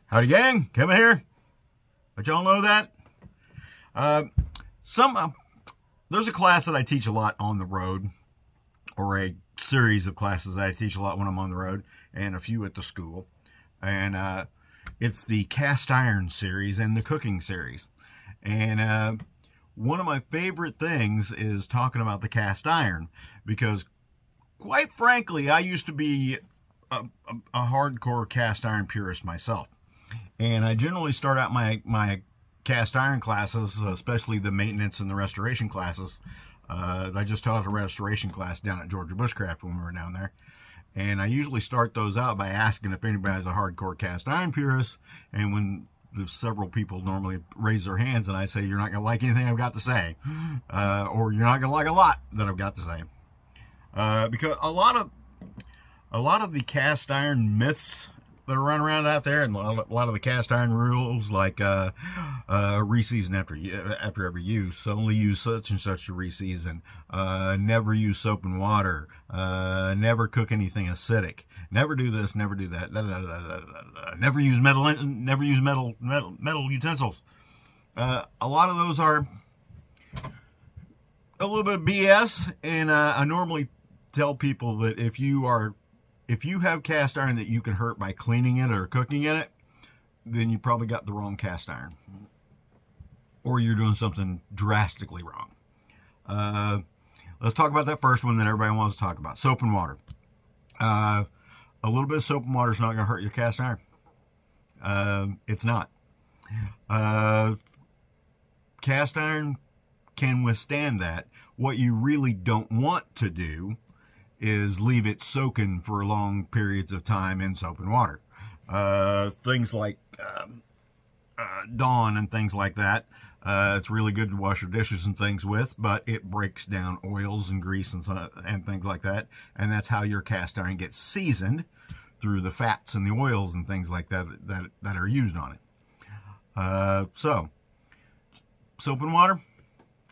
Howdy gang, Kevin here. But y'all know that? Uh, there's a class that I teach a lot on the road, or a series of classes that I teach a lot when I'm on the road, and a few at the school. And it's the cast iron series and the cooking series. And one of my favorite things is talking about the cast iron, because quite frankly, I used to be a hardcore cast iron purist myself. And I generally start out my cast iron classes, especially the maintenance and the restoration classes. I just taught a restoration class down at Georgia Bushcraft when we were down there. And I usually start those out by asking if anybody's a hardcore cast iron purist. And when there's several people normally raise their hands, and I say, you're not going to like anything I've got to say. Or you're not going to like a lot that I've got to say. Because a lot of the cast iron myths that are running around out there, and a lot of the cast iron rules, like reseason after every use, only use such and such a reseason, never use soap and water, never cook anything acidic, never do this, never do that, never use metal utensils. A lot of those are a little bit of BS, and I normally tell people that if you have cast iron that you can hurt by cleaning it or cooking in it, then you probably got the wrong cast iron. Or you're doing something drastically wrong. Let's talk about that first one that everybody wants to talk about. Soap and water. A little bit of soap and water is not going to hurt your cast iron. It's not. Cast iron can withstand that. What you really don't want to do is leave it soaking for long periods of time in soap and water. Things like Dawn and things like that. It's really good to wash your dishes and things with, but it breaks down oils and grease and things like that. And that's how your cast iron gets seasoned, through the fats and the oils and things like that that are used on it. So, soap and water,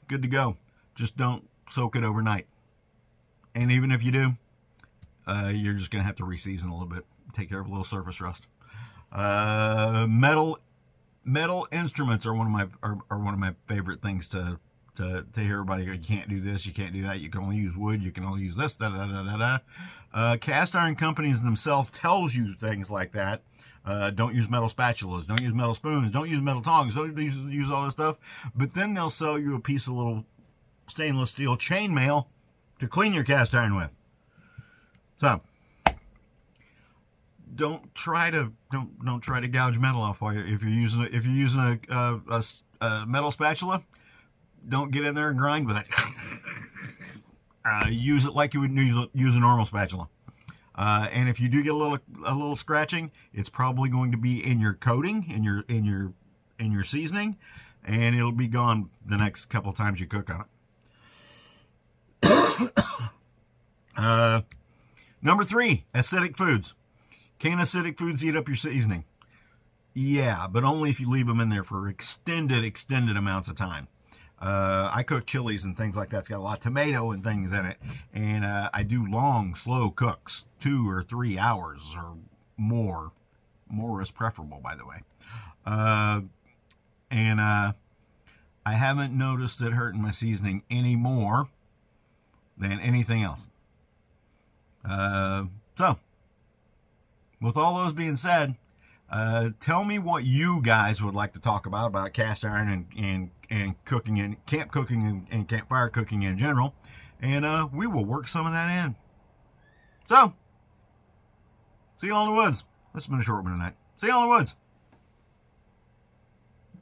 good to go. Just don't soak it overnight. And even if you do, you're just going to have to reseason a little bit, take care of a little surface rust. Metal instruments are one of my favorite things to hear everybody go, you can't do this, you can't do that, you can only use wood, you can only use this, Cast iron companies themselves tells you things like that. Don't use metal spatulas, don't use metal spoons, don't use metal tongs, don't use all this stuff. But then they'll sell you a piece of little stainless steel chainmail to clean your cast iron with. So don't try to gouge metal off while if you're using a metal spatula. Don't get in there and grind with it. Use it like you would use a normal spatula. And if you do get a little scratching, it's probably going to be in your coating, in your seasoning, and it'll be gone the next couple of times you cook on it. Number 3, acidic foods. Can acidic foods eat up your seasoning? Yeah, but only if you leave them in there for extended amounts of time. I cook chilies and things like that. It's got a lot of tomato and things in it. And I do long, slow cooks, 2 or 3 hours or more. More is preferable, by the way. And I haven't noticed it hurting my seasoning any more than anything else. So, with all those being said, tell me what you guys would like to talk about cast iron and cooking and camp cooking and campfire cooking in general, and we will work some of that in. So, see you all in the woods. This has been a short one tonight. See you all in the woods.